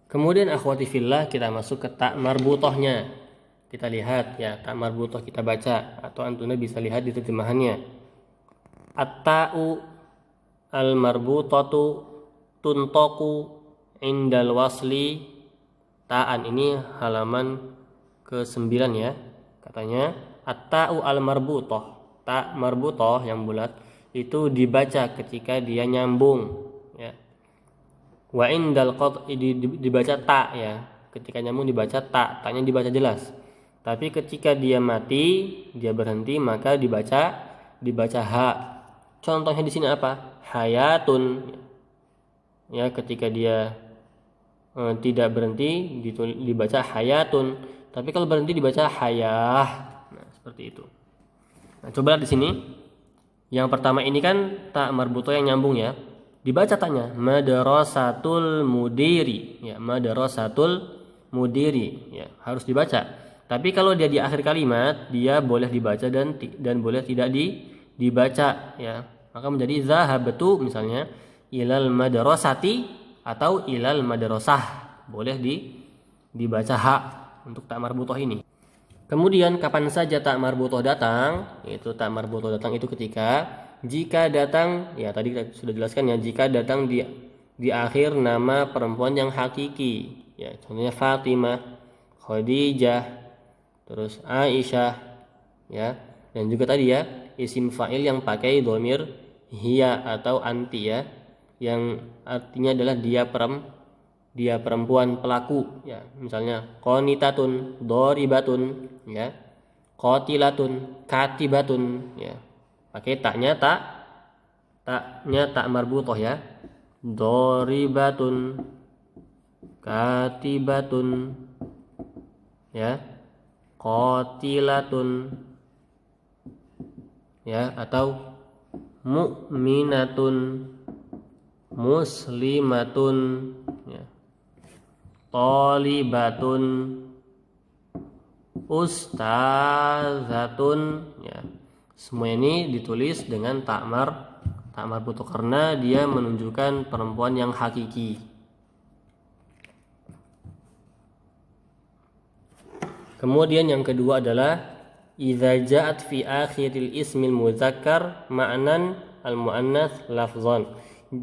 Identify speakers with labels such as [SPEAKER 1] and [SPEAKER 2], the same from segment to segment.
[SPEAKER 1] Kemudian akhwati fillah, kita masuk ke tak marbutohnya. Kita lihat ya, tak marbutoh kita baca atau antuna bisa lihat di terjemahannya. At-ta'u al-marbutatu tuntoku indal wasli. Ta'an ini halaman ke-9 ya. Katanya at-ta'u al-marbutoh, tak marbutoh yang bulat itu dibaca ketika dia nyambung ya. Wa indal qat'i dibaca ta ya. Ketika nyambung dibaca ta, taknya dibaca jelas. Tapi ketika dia mati, dia berhenti, maka dibaca ha. Contohnya di sini apa? Hayatun. Ya, ketika dia tidak berhenti dibaca hayatun. Tapi kalau berhenti dibaca hayah. Nah, seperti itu. Nah, coba lihat di sini. Yang pertama ini kan tak marbuto yang nyambung ya. Dibaca taknya madrasatul mudiri ya, madrasatul mudiri ya, harus dibaca. Tapi kalau dia di akhir kalimat, dia boleh dibaca dan boleh tidak dibaca ya. Maka menjadi zahabtu misalnya ilal madrasati atau ilal madrasah. Boleh dibaca ha untuk tak marbutoh ini. Kemudian kapan saja tak marbutoh datang? Itu tak marbutoh datang itu ketika jika datang, ya tadi kita sudah jelaskan ya, jika datang di akhir nama perempuan yang hakiki. Ya, contohnya Fatimah, Khadijah, terus Aisyah, ya. Dan juga tadi ya, isim fa'il yang pakai dhamir hiya atau anti ya, yang artinya adalah dia perempuan pelaku ya, misalnya qanitatun, doribatun ya, qatilatun, katibatun ya, pakai taknya tak marbutoh ya, doribatun, katibatun ya, qatilatun ya, atau mu'minatun, muslimatun ya, talibatun, ustazatun ya. Semua ini ditulis dengan tak marbutoh karena dia menunjukkan perempuan yang hakiki. Kemudian yang kedua adalah idza ja'at fi akhiril ismil muzakkar ma'nan al muannats lafzan.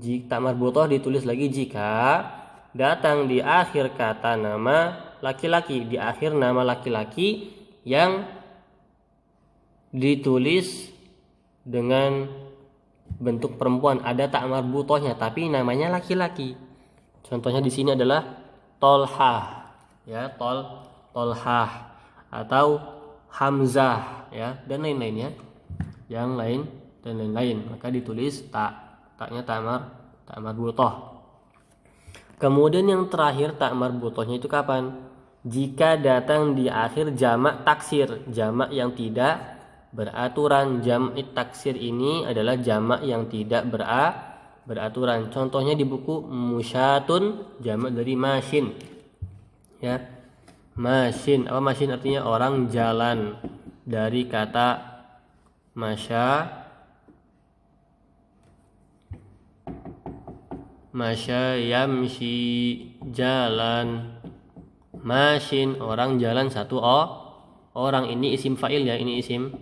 [SPEAKER 1] Tak marbutoh ditulis lagi jika datang di akhir kata nama laki-laki, di akhir nama laki-laki yang ditulis dengan bentuk perempuan, ada tak marbutohnya tapi namanya laki-laki. Contohnya di sini adalah Tolhah ya, Tolhah atau Hamzah ya, dan lain-lainnya yang lain dan lain-lain, maka ditulis taknya tak marbutoh. Kemudian yang terakhir tak marbutohnya itu kapan? Jika datang di akhir jamak taksir, jamak yang tidak beraturan. Jamak taksir ini adalah jamak yang tidak beraturan. Contohnya di buku musyatun, jamak dari masin ya. Masin, apa masin artinya? Orang jalan, dari kata masya yamshi, jalan. Masin, orang jalan satu orang. Ini isim fa'il ya, ini isim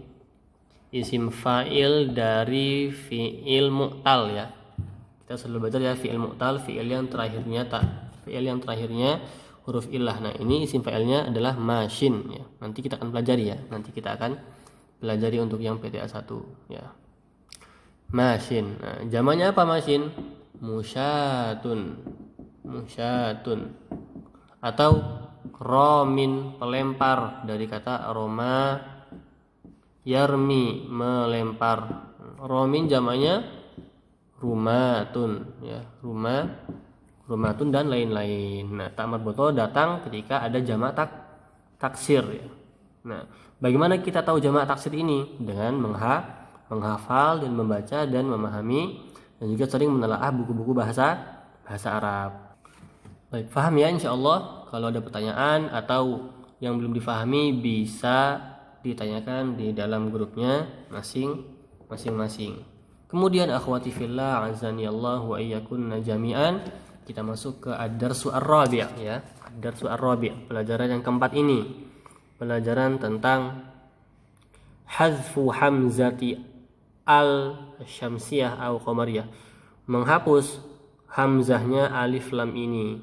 [SPEAKER 1] fa'il dari fi'il mu'tal ya. Kita selalu belajar ya, fi'il mu'tal, fi'il yang terakhirnya huruf illah. Nah, ini isim fa'ilnya adalah masin ya. Nanti kita akan pelajari ya. Nanti kita akan pelajari untuk yang PTA 1 ya. Masin. Nah, jamaknya apa masin? Musyatun atau romin, pelempar, dari kata roma yarmi, melempar. Romin jamaknya rumatun ya, rumatun dan lain-lain. Nah, tak marbutoh datang ketika ada jamak taksir ya. Nah, bagaimana kita tahu jamak taksir ini? Dengan menghafal dan membaca dan memahami, dan juga sering menelaah buku-buku bahasa Arab. Baik, paham ya insyaallah. Kalau ada pertanyaan atau yang belum difahami bisa ditanyakan di dalam grupnya masing-masing. Kemudian akhwati fillah azanillahu wa iyyakunna jami'an, kita masuk ke ad-darsu ar-rabi' ya. Ad-darsu ar-rabi', pelajaran yang keempat ini. Pelajaran tentang hazfu hamzati al-syamsiyah atau qamariyah. Menghapus hamzahnya alif lam ini,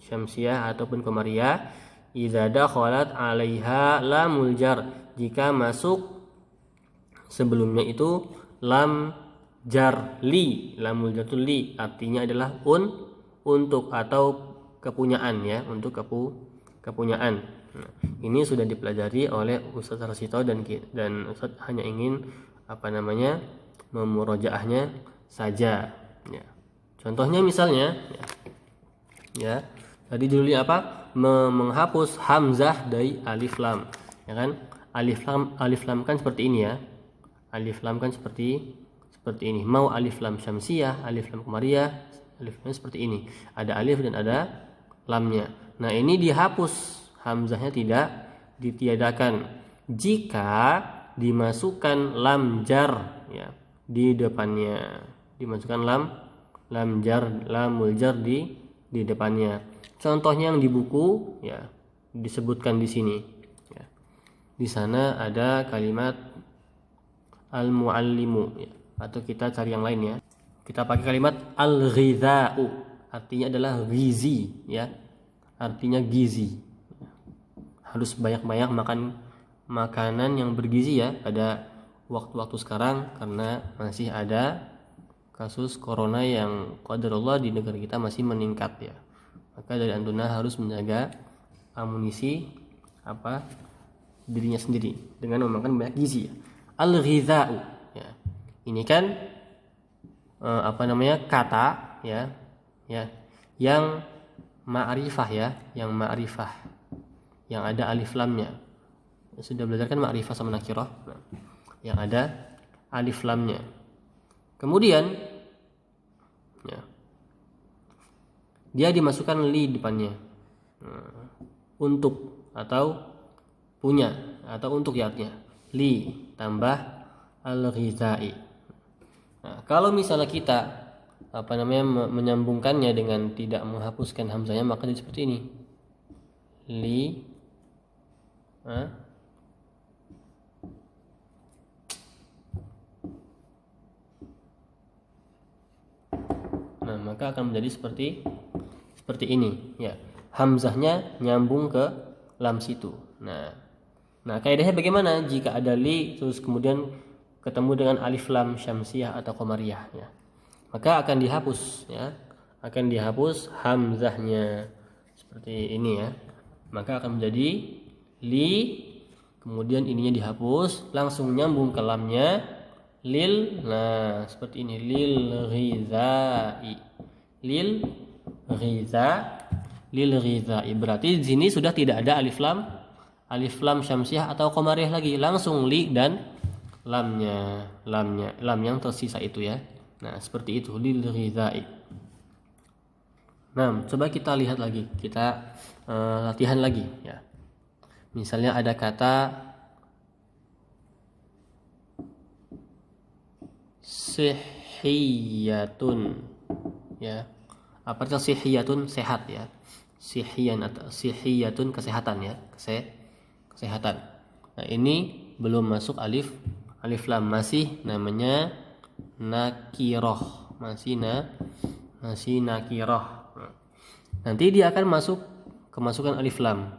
[SPEAKER 1] syamsiyah ataupun qamariyah, idza dakhalat 'alaiha lamul jar, jika masuk sebelumnya itu lam jar li. Lamul jar itu li, artinya adalah untuk atau kepunyaan ya, untuk kepunyaan. Nah, ini sudah dipelajari oleh Ustaz Rasito dan Ustaz hanya ingin memurojaahnya saja ya. Contohnya misalnya ya, tadi judulnya apa? Menghapus hamzah dari alif lam ya kan. Alif lam kan seperti ini ya. Alif lam kan seperti ini. Mau alif lam syamsiyah, alif lam qamariyah, alif lam seperti ini. Ada alif dan ada lamnya. Nah, ini dihapus, hamzahnya tidak ditiadakan jika dimasukkan lam jar ya di depannya. Dimasukkan lam jar, lamul jar di depannya. Contohnya yang di buku ya disebutkan di sini ya. Di sana ada kalimat al-muallimu ya. Atau kita cari yang lain ya. Kita pakai kalimat al-ghidha'u, artinya adalah gizi ya. Artinya gizi. Harus banyak-banyak makan makanan yang bergizi ya pada waktu-waktu sekarang, karena masih ada kasus corona yang qadarullah di negara kita masih meningkat ya. Maka dari antuna harus menjaga amunisi dirinya sendiri dengan memakan banyak gizi ya. Al-ghidha'u ya. Ini kan kata ya yang ma'rifah ya, yang ada alif lamnya. Sudah belajar kan ma'rifah sama nakirah. Nah, yang ada alif lamnya. Kemudian ya, dia dimasukkan li depannya. Untuk atau punya atau untuk ya artinya. Li tambah al-ghidha'i. Nah, kalau misalnya kita menyambungkannya dengan tidak menghapuskan hamzahnya, maka jadi seperti ini. Li Nah, maka akan menjadi seperti ini ya. Hamzahnya nyambung ke lam situ. Nah, kaidahnya bagaimana jika ada li terus kemudian ketemu dengan alif lam syamsiyah atau qamariyah ya. Maka akan dihapus ya. Akan dihapus hamzahnya seperti ini ya. Maka akan menjadi li, kemudian ininya dihapus, langsung nyambung ke lamnya lil. Nah, seperti ini, lil ghidha'i. Lil ghidha'i. Berarti di sini sudah tidak ada alif lam syamsiyah atau qamariyah lagi, langsung li dan lam yang tersisa itu ya. Nah, seperti itu, lil ghidha'i. Nah, coba kita lihat lagi, kita latihan lagi ya. Misalnya ada kata sihhiyatun ya. Apa artinya sihhiyatun? Sehat ya. Sihhiyatun kesehatan ya, kesehatan. Nah, ini belum masuk alif lam, masih namanya nakiroh, masih nakiroh. Nanti dia akan masuk kemasukan alif lam.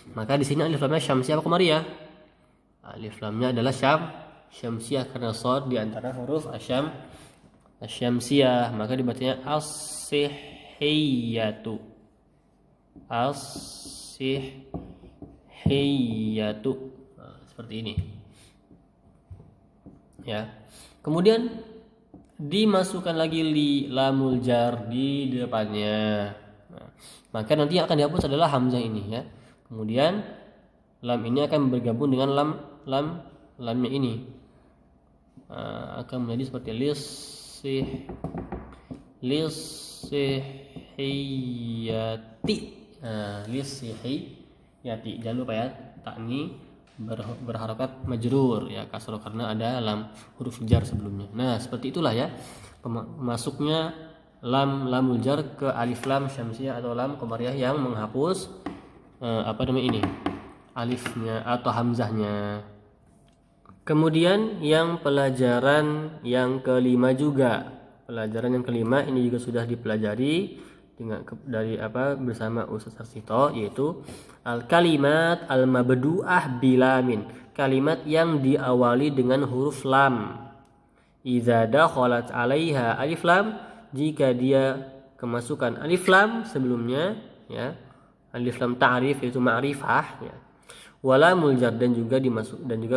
[SPEAKER 1] Maka di sini alif lamnya syamsiyah atau qamariyah? Alif lamnya adalah syamsiyah karena shad di antara huruf asyamsiyah, maka dibacanya as-sihhiyatu. As-sihhiyatu. Nah, seperti ini. Ya. Kemudian dimasukkan lagi li lamul jar di depannya. Nah, maka nanti yang akan dihapus adalah hamzah ini ya. Kemudian lam ini akan bergabung dengan lamnya ini. Akan menjadi seperti lisihiyati. Lisihiyati. Jangan lupa ya, tak ini berharakat majrur ya, kasroh karena ada lam huruf jar sebelumnya. Nah, seperti itulah ya masuknya lamul jar ke alif lam syamsiyah atau lam qamariyah yang menghapus ini alifnya atau hamzahnya. Kemudian yang pelajaran yang kelima juga. Pelajaran yang kelima ini juga sudah dipelajari bersama Ustaz Arsito, yaitu al-kalimat al-mabdu'ah bilamin. Kalimat yang diawali dengan huruf lam. Idza dakhalat 'alaiha alif lam, jika dia kemasukan alif lam sebelumnya, ya. Alif lam ta'rif yaitu ma'rifah, ya. Walamul jar dan juga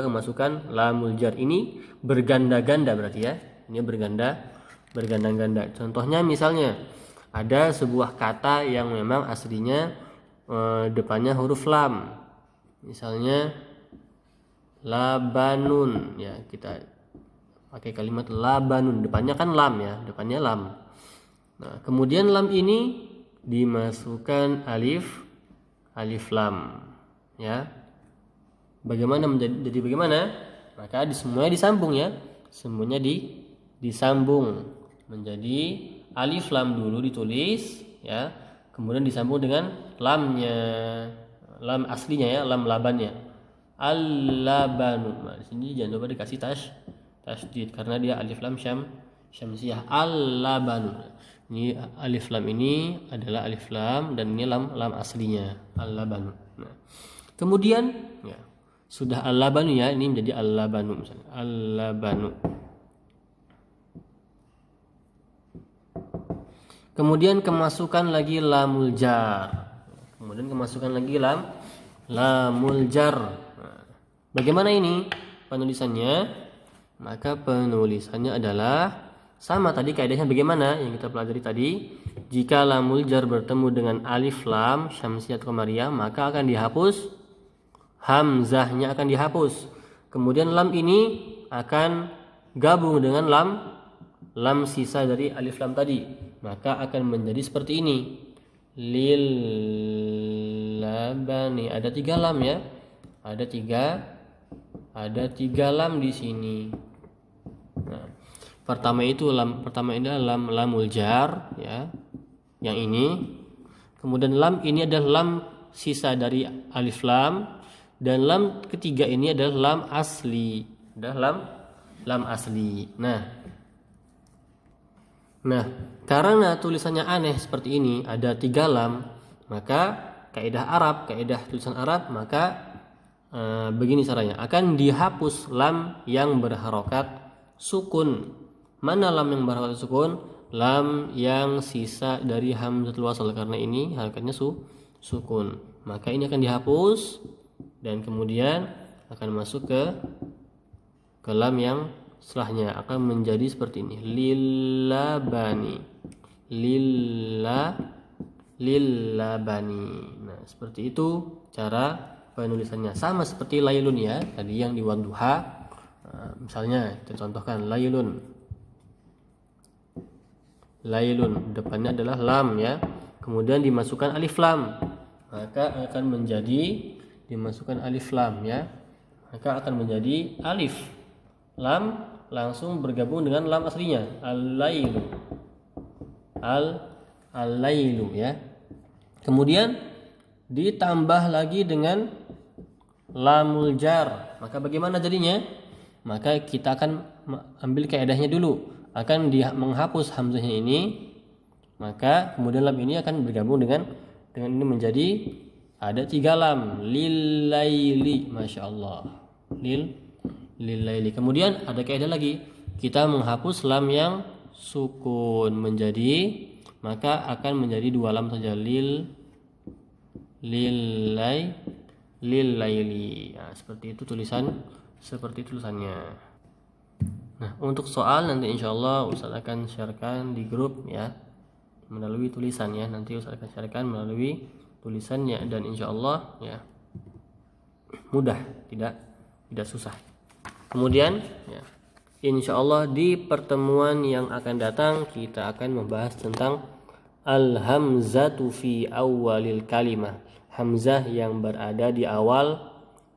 [SPEAKER 1] kemasukan lamul jar. Ini berganda-ganda berarti ya. Ini berganda-ganda. Contohnya misalnya ada sebuah kata yang memang aslinya depannya huruf lam. Misalnya labanun, ya, kita pakai kalimat labanun, depannya kan lam ya, depannya lam. Nah, kemudian lam ini dimasukkan alif lam, ya. Bagaimana jadi bagaimana? Maka semuanya disambung ya. Semuanya disambung menjadi alif lam dulu ditulis, ya. Kemudian disambung dengan lamnya, lam aslinya ya, lam labannya. Al-labanu. Nah, di sini jangan lupa dikasih tasydid karena dia alif lam syamsiyah. Al-labanu. Ini alif lam ini adalah alif lam dan ini lam aslinya, al-labanu. Nah, kemudian ya, sudah al-labanu ya, ini menjadi al-labanu misalnya. Al-labanu. Kemudian kemasukan lagi lamul jar. Kemudian kemasukan lagi lamul jar. Nah, bagaimana ini penulisannya? Maka penulisannya adalah sama tadi kaidahnya bagaimana yang kita pelajari tadi. Jika lamul jar bertemu dengan alif lam syamsiyah atau qamariyah, maka akan dihapus, hamzahnya akan dihapus. Kemudian lam ini akan gabung dengan lam sisa dari alif lam tadi, maka akan menjadi seperti ini. Lil labani, ada 3 lam ya. Ada tiga lam di sini. Nah, pertama ini adalah lamul jar ya. Yang ini. Kemudian lam ini adalah lam sisa dari alif lam, dan lam ketiga ini adalah lam asli. Lam asli. Nah, karena tulisannya aneh seperti ini, ada 3 lam, maka kaidah tulisan Arab, maka begini caranya, akan dihapus lam yang berharokat sukun. Mana lam yang berharokat sukun? Lam yang sisa dari hamzatul wasl, karena ini harokatnya sukun. Maka ini akan dihapus dan kemudian akan masuk ke lam yang setelahnya, akan menjadi seperti ini. Lillabani. Lillabani. Nah, seperti itu cara penulisannya. Sama seperti lailun ya, tadi yang di wadduha. Misalnya kita contohkan lailun, depannya adalah lam ya, kemudian dimasukkan alif lam, maka akan menjadi dimasukkan alif lam ya, maka akan menjadi alif lam langsung bergabung dengan lam aslinya, al-lailu ya. Kemudian ditambah lagi dengan lamul jar, maka bagaimana jadinya? Maka kita akan ambil kaidahnya dulu, akan menghapus hamzahnya ini, maka kemudian lam ini akan bergabung dengan ini menjadi ada 3 lam. Lillaili, masya Allah, lillaili. Kemudian ada kaidah lagi, kita menghapus lam yang sukun maka akan menjadi 2 lam saja, lillaili. Nah, seperti itu tulisannya. Nah, untuk soal nanti insyaallah Ustaz akan sharekan di grup ya, melalui tulisan ya. Nanti Ustaz akan sharekan melalui tulisannya, dan insyaallah ya mudah, tidak susah. Kemudian ya, insyaallah di pertemuan yang akan datang kita akan membahas tentang al-hamzatu fi awwalil kalimah. Hamzah yang berada di awal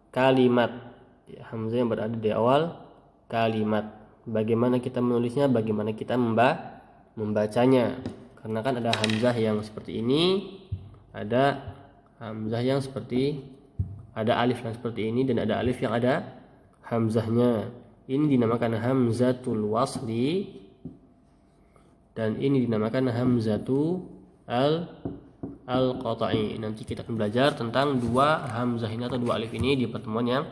[SPEAKER 1] kalimat. Hamzah yang berada di awal kalimat. Bagaimana kita menulisnya, bagaimana kita membacanya. Karena kan ada hamzah yang seperti ini, ada hamzah yang seperti, ada alif yang seperti ini, dan ada alif yang ada hamzahnya. Ini dinamakan hamzatul wasli, dan ini dinamakan hamzatu al-qata'i. Nanti kita akan belajar tentang dua hamzah ini atau dua alif ini di pertemuan yang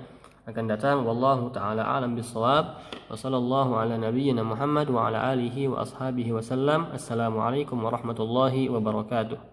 [SPEAKER 1] akan datang. Wallahu taala alam bissawab. Wa sallallahu ala nabiyyina Muhammad wa ala alihi wa ashabihi wasallam. Assalamualaikum warahmatullahi wabarakatuh.